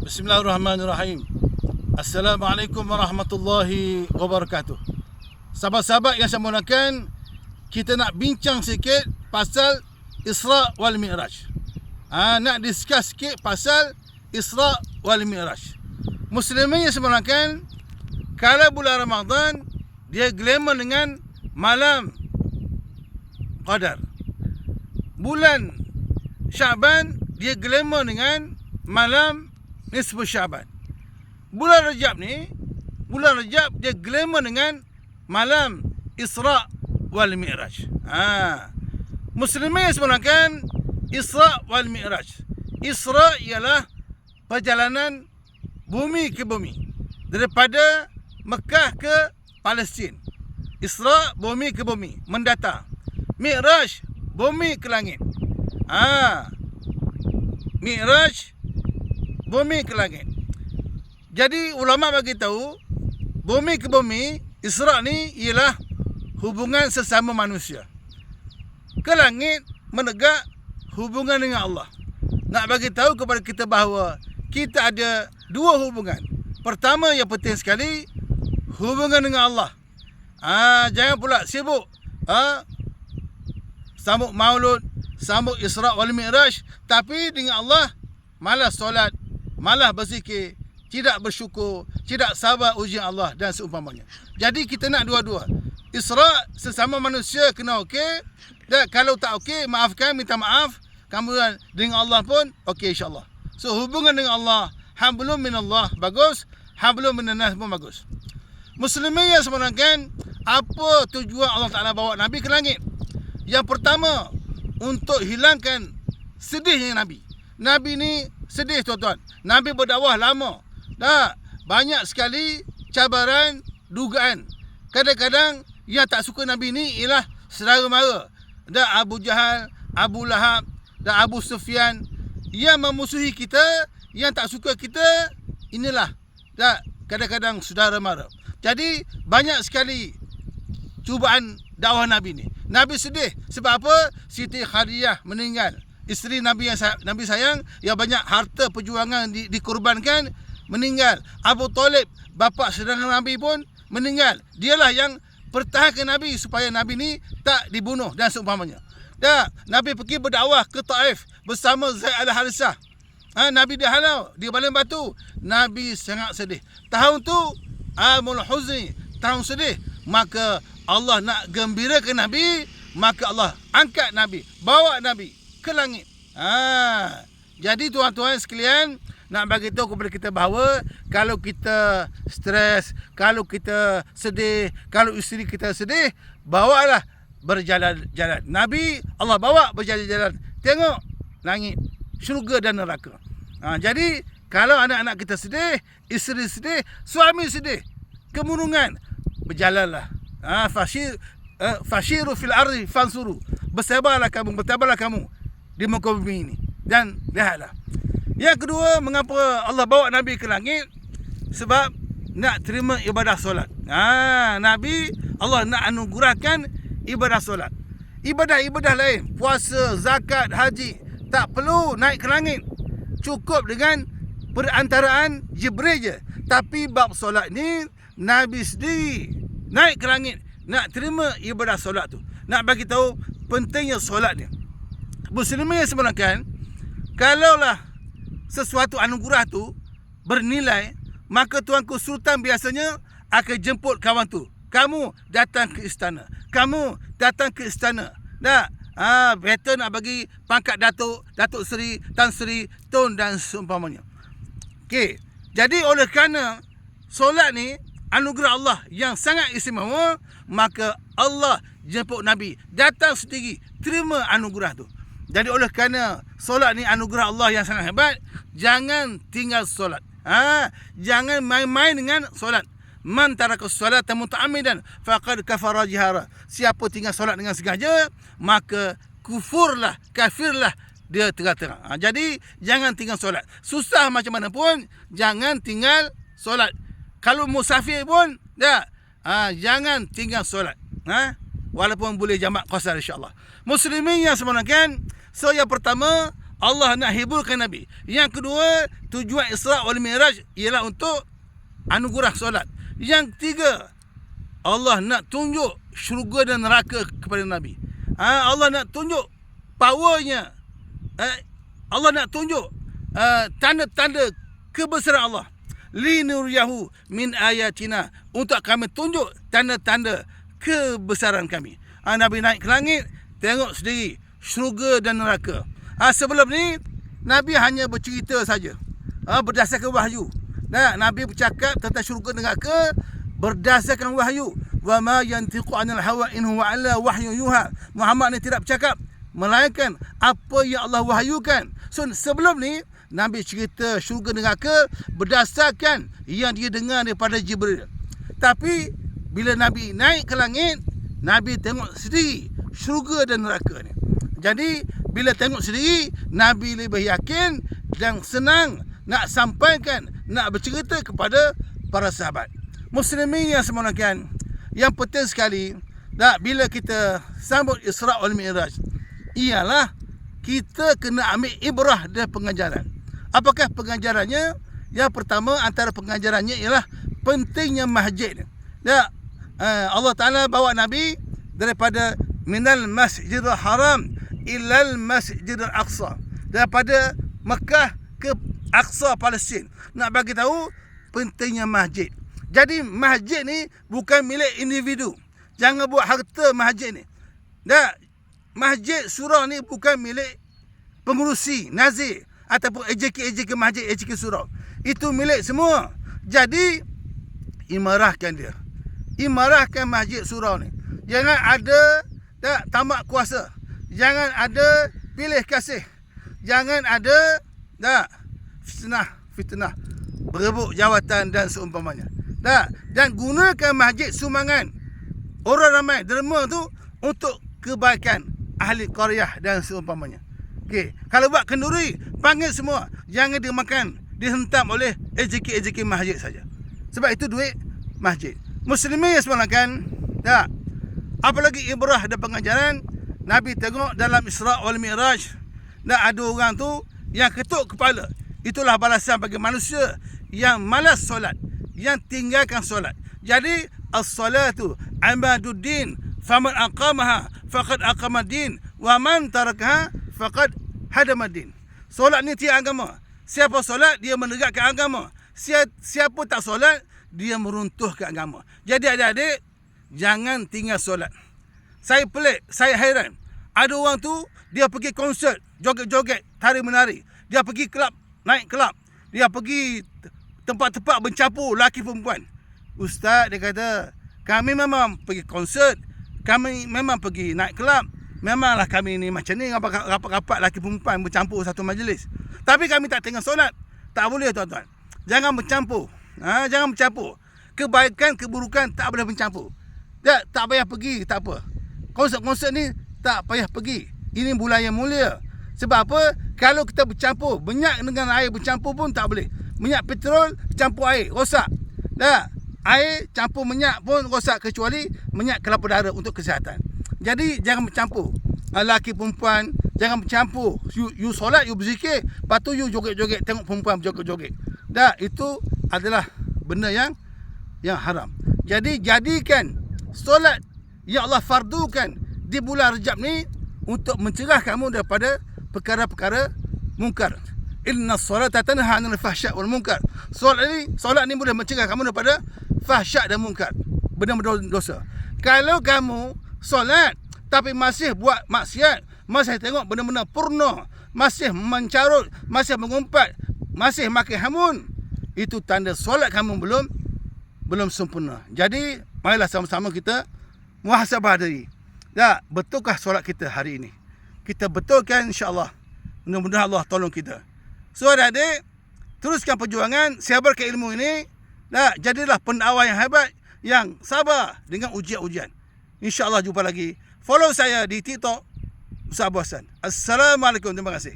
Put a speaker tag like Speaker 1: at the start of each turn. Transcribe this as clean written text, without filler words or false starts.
Speaker 1: Bismillahirrahmanirrahim. Assalamualaikum warahmatullahi wabarakatuh. Sahabat-sahabat yang saya muliakan, kita nak bincang sikit pasal Isra wal Mi'raj. Nak discuss sikit pasal Isra wal Mi'raj. Muslimin yang saya muliakan, kalau bulan Ramadan dia glamour dengan malam Qadar. Bulan Syaban dia glamour dengan malam Nisfu Syaban. Bulan Rajab ni, bulan Rajab dia glamour dengan malam Isra wal Mi'raj. Muslimin sebenarnya Isra wal Mi'raj. Isra ialah perjalanan bumi ke bumi, daripada Mekah ke Palestin. Isra bumi ke bumi, mendatar. Mi'raj bumi ke langit. Mi'raj bumi ke langit. Jadi ulama bagi tahu bumi ke bumi, Isra ni ialah hubungan sesama manusia. Ke langit menegak hubungan dengan Allah. Nak bagi tahu kepada kita bahawa kita ada dua hubungan. Pertama yang penting sekali, hubungan dengan Allah. Jangan pula sibuk sambut maulud, sambut Isra wal Mi'raj, tapi dengan Allah malas solat, malah berzikir, tidak bersyukur, tidak sabar ujian Allah dan seumpamanya. Jadi kita nak dua-dua. Isra sesama manusia kena okey, dan kalau tak okey, maafkan, minta maaf. Kemudian dengan Allah pun okey insya-Allah. So hubungan dengan Allah, hablum minallah bagus, hablum minannas pun bagus. Muslimin yang sebenarnya, apa tujuan Allah Taala bawa Nabi ke langit? Yang pertama, untuk hilangkan sedihnya Nabi. Nabi ni sedih tuan-tuan. Nabi berdakwah lama. Banyak sekali cabaran, dugaan. Kadang-kadang yang tak suka Nabi ni ialah saudara mara. Abu Jahal, Abu Lahab dan Abu Sufyan yang memusuhi kita, yang tak suka kita, inilah kadang-kadang saudara mara. Jadi banyak sekali cubaan dakwah Nabi ni. Nabi sedih sebab apa? Siti Khadijah meninggal. Isteri Nabi yang Nabi sayang, yang banyak harta perjuangan dikorbankan, meninggal. Abu Talib, bapa saudara Nabi pun meninggal. Dialah yang pertahankan Nabi supaya Nabi ni tak dibunuh dan seumpamanya. Nabi pergi berdakwah ke Taif bersama Zaid al-Harisah. Nabi dihalau di baling batu. Nabi sangat sedih. Tahun tu Amul Huzni, tahun sedih. Maka Allah nak gembirakan Nabi, maka Allah angkat Nabi, bawa Nabi ke langit. Jadi tuan-tuan sekalian, nak bagi tahu kepada kita bahawa kalau kita stres, kalau kita sedih, kalau isteri kita sedih, bawalah berjalan-jalan. Nabi Allah bawa berjalan-jalan, tengok langit, syurga dan neraka. Jadi kalau anak-anak kita sedih, isteri sedih, suami sedih, kemurungan, berjalanlah. Fashiru fil ardi fansuru. Bersabarlah kamu di muka bumi ini, dan lihatlah. Yang kedua, mengapa Allah bawa Nabi ke langit? Sebab nak terima ibadah solat. Nabi Allah nak anugerahkan ibadah solat. Ibadah-ibadah lain, puasa, zakat, haji, tak perlu naik ke langit. Cukup dengan perantaraan Jibril je. Tapi bab solat ni, Nabi sendiri naik ke langit nak terima ibadah solat tu. Nak bagi tahu pentingnya solat ni. Muslimin yang sebenarnya, kalaulah sesuatu anugerah tu bernilai, maka Tuanku Sultan biasanya akan jemput kawan tu. Kamu datang ke istana. Kamu datang ke istana. Better nak bagi pangkat Datuk, Datuk Seri, Tan Sri, Tun dan seumpamanya. Okey. Jadi oleh kerana solat ni anugerah Allah yang sangat istimewa, maka Allah jemput Nabi, datang sendiri, terima anugerah tu. Jadi oleh kerana solat ni anugerah Allah yang sangat hebat, jangan tinggal solat. Jangan main-main dengan solat. Man taraka as-salata muta'ammidan faqad kafara jihara. Siapa tinggal solat dengan sengaja, maka kufurlah, kafirlah dia terang-terang. Jadi jangan tinggal solat. Susah macam mana pun, jangan tinggal solat. Kalau musafir pun, jangan tinggal solat. Walaupun boleh jamak qasar insya-Allah. Muslimin yang sebenarnya, so yang pertama, Allah nak hiburkan Nabi. Yang kedua, tujuan Isra' wal Mi'raj ialah untuk anugerah solat. Yang ketiga, Allah nak tunjuk syurga dan neraka kepada Nabi. Allah nak tunjuk powernya. Allah nak tunjuk tanda-tanda kebesaran Allah. Linuriyahu min ayatina, untuk kami tunjuk tanda-tanda kebesaran kami. Nabi naik ke langit, tengok sendiri syurga dan neraka. Sebelum ni Nabi hanya bercerita saja, berdasarkan wahyu. Nabi bercakap tentang syurga dan neraka berdasarkan wahyu. Wa ma yantiqu 'anil hawa in huwa 'illa wahyu yuha. Muhammad ni tidak bercakap melainkan apa yang Allah wahyukan. So sebelum ni Nabi cerita syurga dan neraka berdasarkan yang dia dengar daripada Jibril. Tapi bila Nabi naik ke langit, Nabi tengok sendiri syurga dan neraka ni. Jadi bila tengok sendiri, Nabi lebih yakin dan senang nak sampaikan, nak bercerita kepada para sahabat. Muslimin yang semuanya, yang penting sekali bila kita sambut Isra' wal Mi'raj ialah kita kena ambil ibrah dari pengajaran. Apakah pengajarannya? Yang pertama antara pengajarannya ialah pentingnya masjid. Allah Ta'ala bawa Nabi daripada minal masjidil haram ilal masjidil aqsa, daripada Mekah ke Aqsa Palestin, nak bagi tahu pentingnya masjid. Jadi masjid ni bukan milik individu. Jangan buat harta masjid ni. Masjid surau ni bukan milik pengurusi, nazir ataupun AJK masjid, AJK surau. Itu milik semua. Jadi imarahkan dia. Imarahkan masjid surau ni. Jangan ada tamak kuasa. Jangan ada pilih kasih. Jangan ada fitnah, berebut jawatan dan seumpamanya. Dan gunakan masjid sumbangan orang ramai derma tu untuk kebaikan ahli qaryah dan seumpamanya. Okey, kalau buat kenduri, panggil semua. Jangan dimakan, dihentam oleh AJK masjid saja. Sebab itu duit masjid. Muslimin yang semalakan, apalagi ibrah dan pengajaran. Nabi tengok dalam Isra' wal Mi'raj, ada orang tu yang ketuk kepala. Itulah balasan bagi manusia yang malas solat, yang tinggalkan solat. Jadi as-salatu amaduddin, faman aqamaha faqad aqamaddin, wa man tarakaha faqad hadamaddin. Solat ni tiang agama. Siapa solat, dia menegakkan agama. Siapa tak solat, dia meruntuhkan agama. Jadi adik-adik, jangan tinggal solat. Saya pelik, saya hairan. Ada orang tu, dia pergi konsert, joget-joget, tari-menari. Dia pergi kelab, naik kelab. Dia pergi tempat-tempat bercampur lelaki perempuan. Ustaz, dia kata, kami memang pergi konsert, kami memang pergi naik kelab. Memanglah kami ni macam ni, rapat-rapat lelaki perempuan bercampur satu majlis. Tapi kami tak tengah solat. Tak boleh tuan-tuan. Jangan bercampur. Jangan bercampur. Kebaikan, keburukan tak boleh bercampur. Tak payah pergi, tak apa. Konsert-konsert ni tak payah pergi. Ini bulan yang mulia. Sebab apa? Kalau kita bercampur, minyak dengan air bercampur pun tak boleh. Minyak petrol campur air, rosak. Air campur minyak pun rosak, kecuali minyak kelapa darah untuk kesihatan. Jadi jangan bercampur. Lelaki perempuan jangan bercampur. You solat, you berzikir, lepas tu you joget-joget, tengok perempuan berjoget-joget. Itu adalah benda yang haram. Jadi jadikan solat yang Allah fardukan di bulan Rejab ni untuk mencegah kamu daripada perkara-perkara mungkar. Inna solata tanha 'anil fahsya' wal munkar. Solat ni boleh mencegah kamu daripada fahsya' dan munkar, benda-benda dosa. Kalau kamu solat tapi masih buat maksiat, masih tengok benda-benda porno, masih mencarut, masih mengumpat, masih makan hamun, itu tanda solat kamu belum sempurna. Jadi marilah sama-sama kita muhasabah diri. Betulkah solat kita hari ini? Kita betulkan, insya-Allah. Mudah-mudahan Allah tolong kita. So adik-adik, teruskan perjuangan, sebarkan ilmu ini. Jadilah pendakwah yang hebat, yang sabar dengan ujian-ujian. InsyaAllah jumpa lagi. Follow saya di TikTok, Ustaz Abu Hassan. Assalamualaikum, terima kasih.